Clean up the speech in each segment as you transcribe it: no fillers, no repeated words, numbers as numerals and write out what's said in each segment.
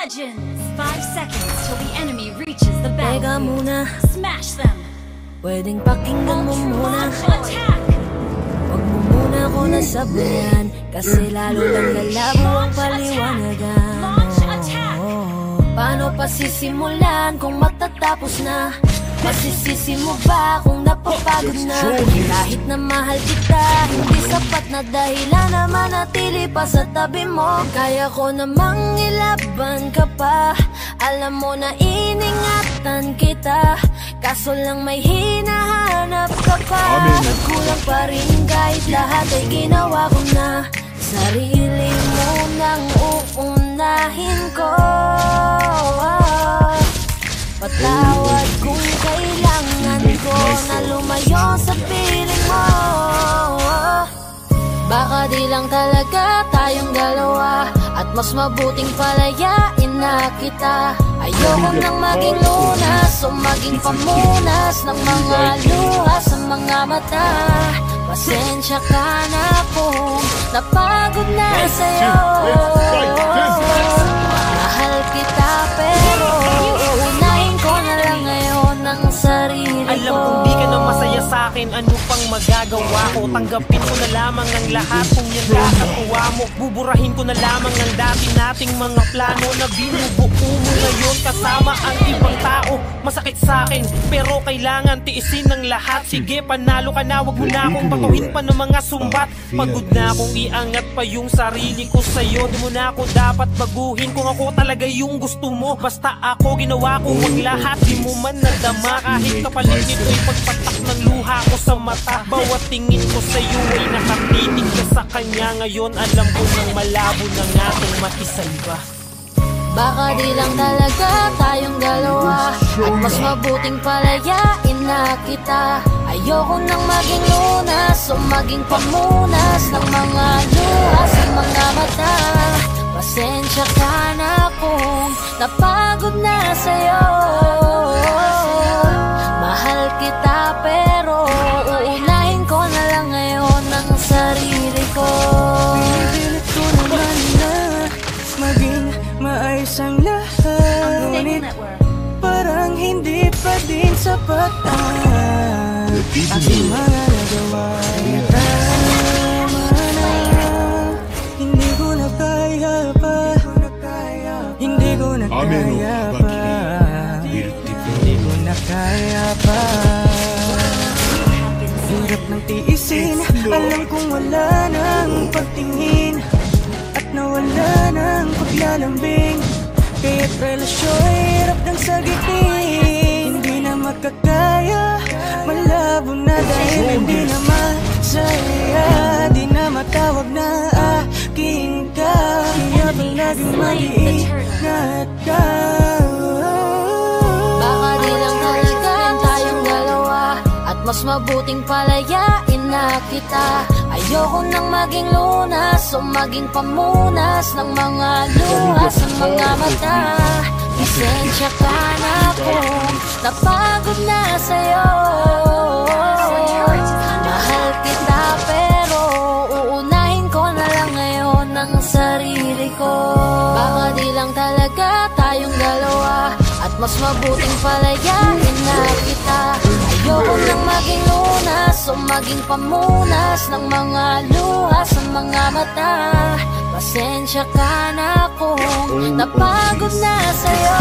Legends! 5 seconds till the enemy reaches the Teka battlefield. muna, Smash them! pwedeng pakinggan mo muna. Attack! Huwag mo muna ko nasabayan, kasi lalo lang lalabo ang paliwanagan mo. Paano pa sisimulan kung matatapos na? Masisisi mo ba kung napapagod na? Kahit na mahal kita, hindi sapat na dahilan na manatili pa sa tabi mo. Kaya ko namang ilaban ka pa, alam mo na iningatan kita, kaso lang may hinahanap ka pa. Nagkulang pa rin kahit lahat ay ginawa ko na. Sarili mo nang uunahin ko. Patawad kung kailangan ko na lumayo sa piling mo. Baka di lang talaga tayong dalawa, at mas mabuting palayain na kita. Ayoko nang maging lunas o maging pamunas ng mga luha sa mga mata. Pasensya ka na kung napagod na sa'yo. Mahal kita pero uunahin ko na lang ngayon ang sarili ko. Alam kong di ka na masaya sa'kin, ano pang magagawa ko? Tanggapin ko na lamang ang lahat kung yan kakatuwa mo. Buburahin ko na lamang ang dati nating mga plano na binubuo mo ngayon kasama ang ibang tao. Masakit sa'kin pero kailangan tiisin ng lahat. Sige, panalo ka na, wag mo na akong batuhin pa ng mga sumbat. Pagod na akong iangat pa yung sarili ko sa'yo. Di mo na ako dapat baguhin kung ako talaga yung gusto mo. Basta ako ginawa ko ang lahat, di mo man nadama. Kahit kapalit nito'y pagpatak ng luha ko sa mata. Bawat tingin ko sa'yo ay nakatitig ka sa kanya. Ngayon alam ko nang malabo na nga itong makisalba. Baka di lang talaga tayong dalawa, at mas mabuting palayain na kita. Ayoko nang maging lunas o maging pamunas ng mga luha sa mga mata. Pasensya ka na kung napagod na sa'yo. Mahal kita pero uunahin ko na lang ngayon ang sarili ko. Pinipilit ko naman na maging maayos ang lahat, ngunit parang hindi pa din sapat ang aking mga nagawa. Tama na, hindi ko na kaya pa, hindi ko na kaya pa, hindi ko na kaya pa. Hirap ng tiisin, alam kong wala nang pagtingin at nawala ng paglalambing. Kaya't relasyo'y hirap ng sagitin. Hindi na makakaya, malabo na dahil hindi na masaya. Di na matawag na akin ka, kaya palaging mag-iingat ka. Baka di lang talaga tayong dalawa, at mas mabuting palayain na kita. Ayoko nang maging lunas o maging pamunas ng mga luha sa mga mata. Pasensya ka na kung napagod na sa'yo. Mahal kita pero uunahin ko na lang ngayon ang sarili ko. Baka di lang talaga tayong dalawa, at mas mabuting palayain na kita. Ayoko nang maging lunas o maging pamunas ng mga luha sa mga mata. Pasensya ka na kung napagod na sa'yo.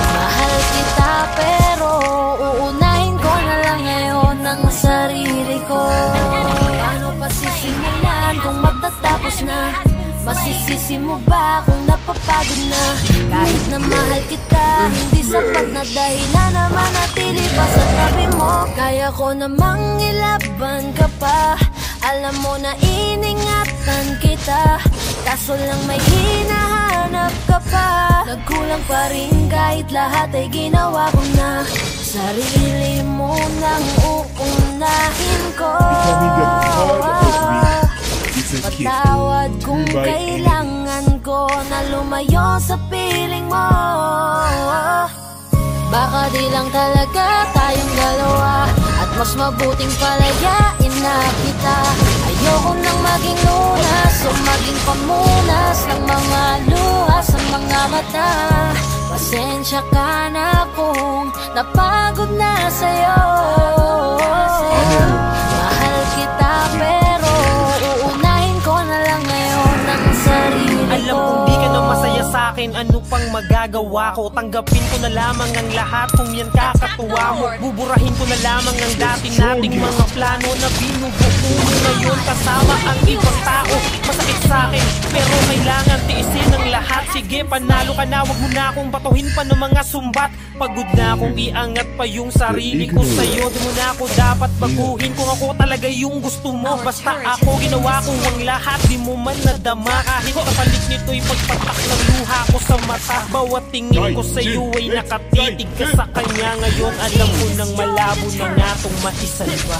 Mahal kita pero uunahin ko na lang ngayon ang sarili ko. Paano pa sisimulan kung magtatapos na? Masisisi mo ba kung napapagod na? Kahit na mahal kita, hindi sapat na dahilan na manatili pa sa tabi mo. Kaya ko namang ilaban ka pa, alam mo na iningatan kita, kaso lang may hinahanap ka pa. Nagkulang pa rin kahit lahat ay ginawa ko na. Sarili mo nang uunahin ko. Patawad kung kailangan ko na lumayo sa piling mo. Baka di lang talaga tayong dalawa, at mas mabuting palayain na kita. Ayoko nang maging lunas o maging pamunas ng mga luha mata. Pasensya ka na kung napagod na sa'yo. Mahal kita pero uunahin ko na lang ngayon ang sarili ko. Alam kong di ka na masaya sa'kin, ano pang magagawa ko? Tanggapin ko na lamang ang lahat kung yan kakatuwa mo. Buburahin ko na lamang ang dati nating mga plano na binubuo mo ngayon kasama ang ibang tao. Masakit sa'kin pero kailangan tiisin ang lahat. Sige, panalo ka na, wag mo na akong batuhin pa ng mga sumbat. Pagod na akong iangat pa yung sarili ko sa'yo. Di mo na ako dapat baguhin kung ako talaga yung gusto mo. Basta ako ginawa ko ang lahat, di mo man nadama. Kahit kapalit nito'y pagpatak ng luha ko sa mata. Bawat tingin ko sa'yo ay nakatitig ka sa kanya. Ngayon alam ko nang malabo na nga tong maisalba.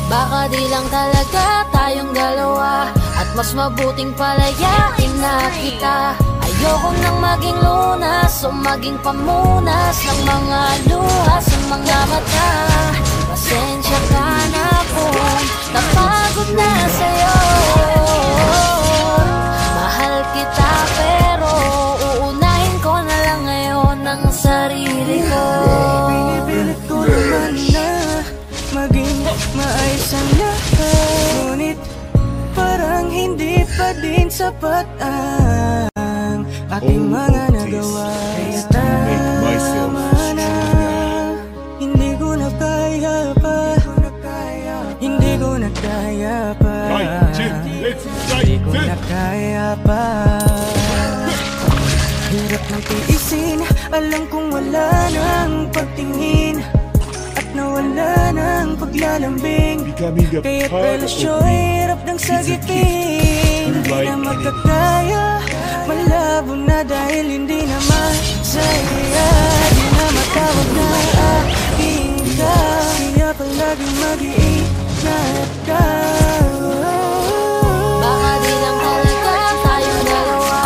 Baka di lang talaga tayong dalawa, at mas mabuting palayain na kita. Ayoko nang maging lunas o maging pamunas ng mga luha sa mga mata. Pasensya ka na kung napagod na sa'yo. Mahal kita pero uunahin ko na lang ngayon ang sarili ko. Pinipilit ko naman na maging maayos ang lahat, ngunit parang hindi pa din sapat ang aking mga nagawa. Kaya tama na, hindi ko na kaya pa, hindi ko na kaya pa, hindi ko na kaya pa. Hirap ng tiisin, alam kong wala nang pagtingin at nawala ng paglalambing. Kaya't relasyo'y hirap ng sagitin. Hindi na magkakaya, malabo na dahil hindi na masaya. Di na matawag na aking ka, kaya palaging mag-iingat ka. Baka di lang talaga tayong dalawa,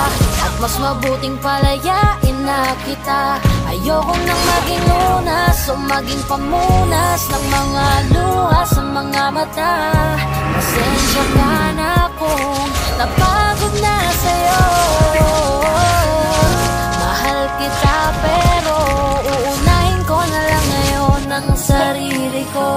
at mas mabuting palayain na kita. Ayoko nang maging lunas o maging pamunas ng mga luha sa mga mata. Pasensya ka na kung napagod na sa'yo. Mahal kita pero uunahin ko na lang ngayon ang sarili ko.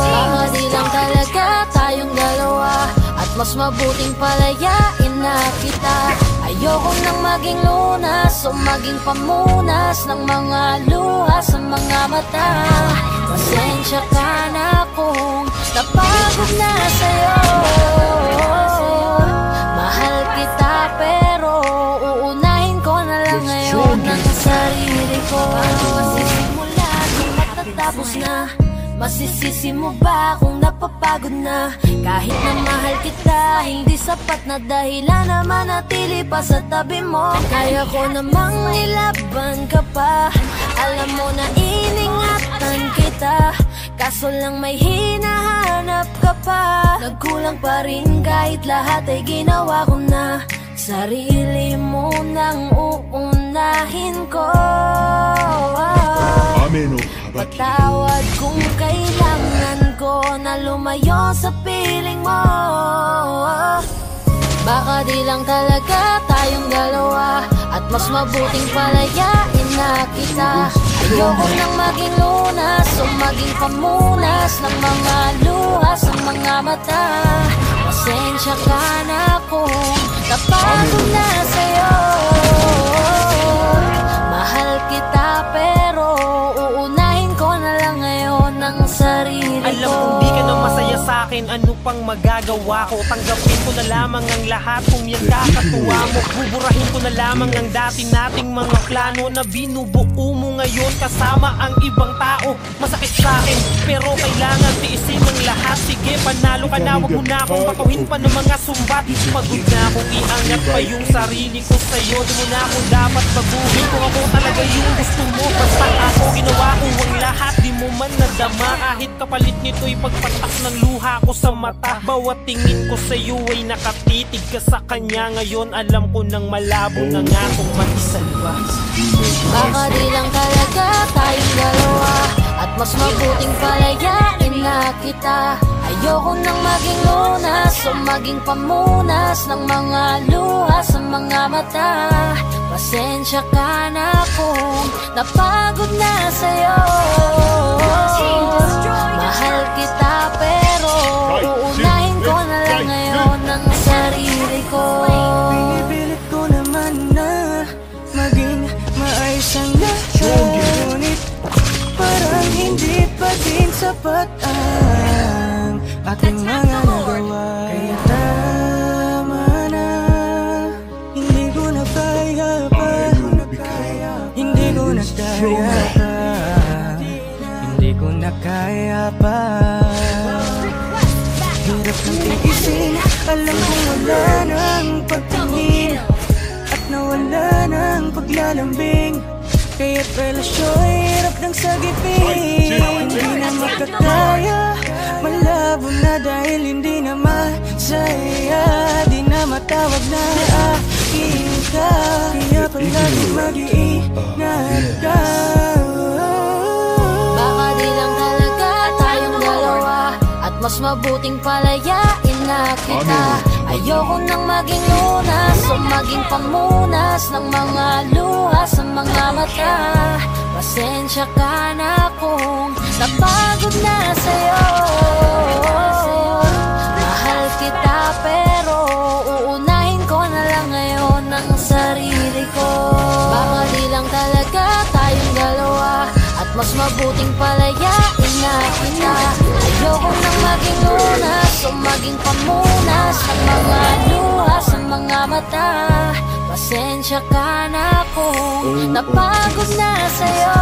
Baka di lang talaga tayong dalawa, at mas mabuting palayain na kita. Ayoko nang maging lunas o maging pamunas ng mga luha sa mga mata. Pasensya ka na kung napagod na sa'yo. Mahal kita pero uunahin ko na lang ngayon ang sarili ko. Paano masisimula kung matatapos na? Masisisi mo ba kung napapagod na? Kahit na mahal kita, hindi sapat na dahilan na manatili pa sa tabi mo. Kaya ko namang ilaban ka pa, alam mo na iningatan kita. Kaso lang may hinahanap ka pa. Nagkulang pa rin kahit lahat ay ginawa ko na. Sarili mo nang uunahin ko. Patawad kung kailangan ko na lumayo sa piling mo. Baka di lang talaga tayong dalawa, at mas mabuting palayain na kita. Ayoko nang maging lunas o maging pamunas ng mga luha sa mga mata. Pasensya ka na kung napagod na sa'yo. Mahal kita pero uunahin ko na lang ngayon ang sarili ko. Alam kong di ka na masaya sa'kin, ano pang magagawa ko? Tanggapin ko na lamang ang lahat kung yan kakatuwa mo. Buburahin ko na lamang ang dati nating mga plano na binubuo mo ngayon kasama ang ibang tao. Masakit sa'kin pero kailangan tiisin ang lahat. Sige, panalo ka na, wag mo na akong batuhin pa ng mga sumbat. Pagod na akong iangat pa yung sarili ko sa'yo. Di mo na ako dapat baguhin kung ako talaga yung gusto mo. Basta ako ginawa ko ang lahat, di mo man nadama. Kahit kapalit nito'y pagpatak ng luha ko sa mata. Bawat tingin ko sa'yo ay nakatitig ka sa kanya. Ngayon alam ko nang malabo na nga kung maisalba. Baka di lang talaga tayong dalawa, at mas mabuting palayain na kita. Ayoko nang maging lunas o maging pamunas ng mga luha sa mga mata. Pasensya Pasensya ka na kung napagod na sa'yo. Mahal kita pero uunahin ko na lang ngayon ang sarili ko. Pinipilit ko naman na maging maayos ang lahat, ngunit parang hindi pa din sapat ang aking mga nagawa. Kaya tama na, hindi ko na kaya pa, hindi ko na kaya pa, hindi ko na kaya pa. Hirap ng tiisin, alam kong wala nang pagtingin at nawala ng paglalambing. Kaya't relasyon hirap ng sagipin. Hindi na makakaya, malabo na dahil hindi na masaya. Di na matawag na aking ka, kaya palagi mag-iingat ka. Baka di lang talaga tayong dalawa, at mas mabuting palayain na kita. Ayoko nang maging lunas o maging pamunas ng mga luha sa mga mata. Pasensya ka na kung napagod na sa'yo. Mahal kita pero uunahin ko na lang ngayon ang sarili ko. Baka di lang talaga tayong dalawa, at mas mabuting palayain na kita. Ayoko nang maging lunas o maging pamunas ng mga luha sa mga mata. Pasensya ka na kung napagod na sa'yo.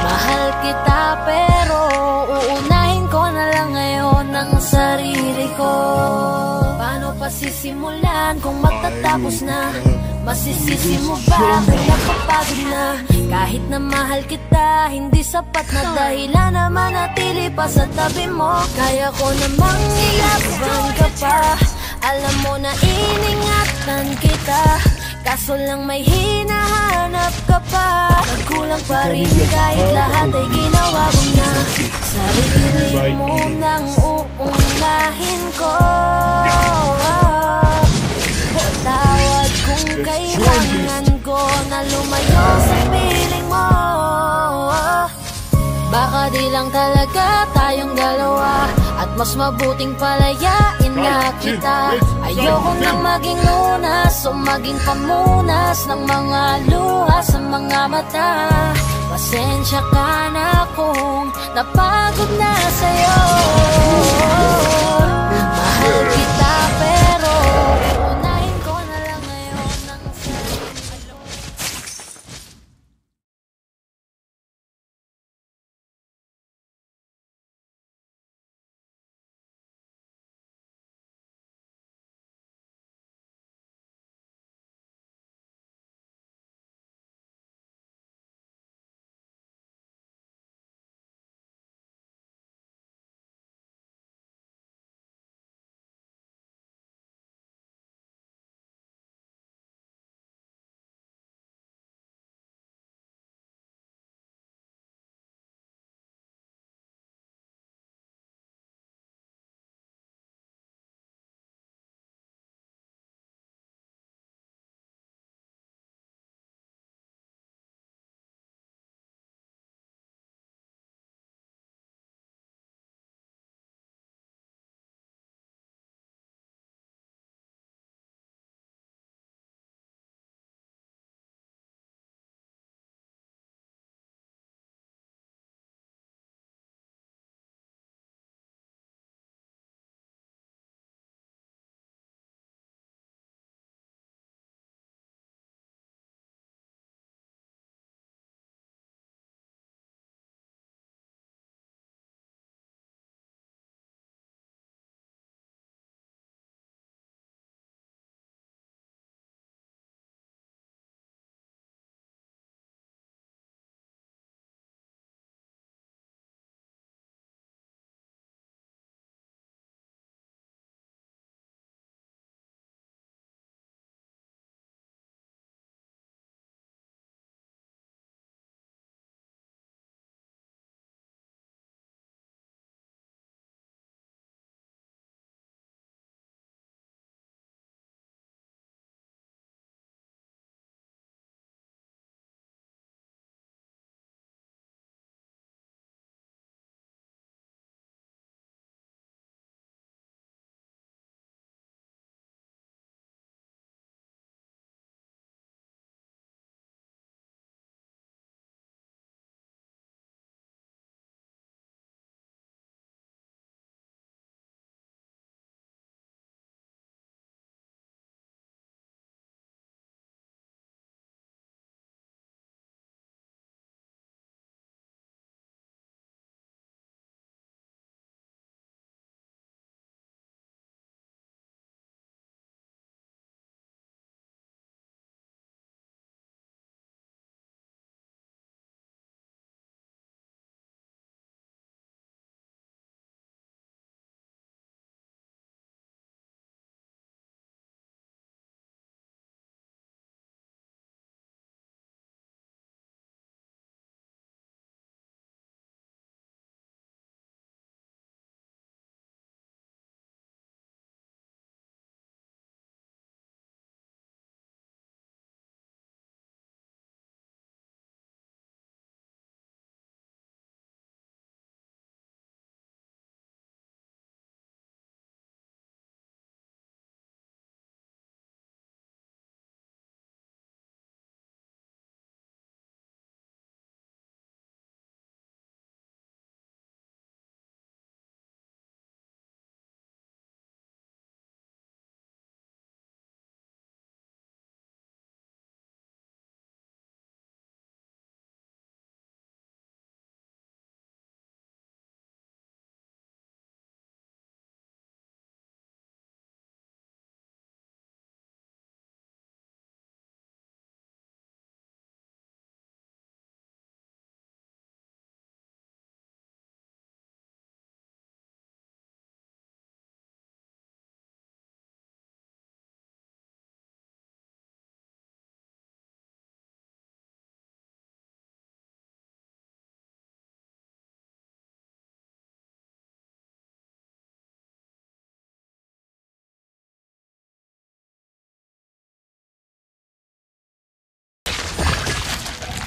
Mahal kita pero uunahin ko na lang ngayon ang sarili ko. Paano pa sisimulan kung matatapos na? Masisisi mo ba kung napapagod na? Kahit na mahal kita, hindi sapat na dahilan na manatili pa sa tabi mo. Kaya ko namang ilaban ka pa, alam mo na iningatan kita, kaso lang may hinahanap ka pa. Nagkulang pa rin kahit lahat ay ginawa ko na. Sarili mo nang uunahin ko. Tawad kung kailangan ko na lumayo sa piling mo. Baka di lang talaga tayong dalawa, at mas mabuting palayain na kita. Ayoko nang maging lunas o maging pamunas ng mga luha sa mga mata. Pasensya ka na kung napagod na sa'yo. Mahal kita pero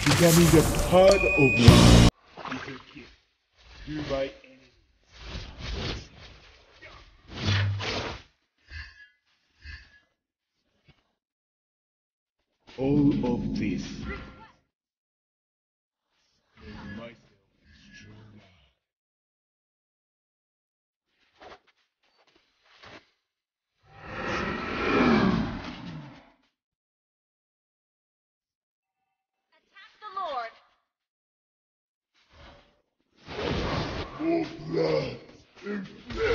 becoming a part of me. Is a gift to my enemies. All of this make myself stronger. More blood and flesh.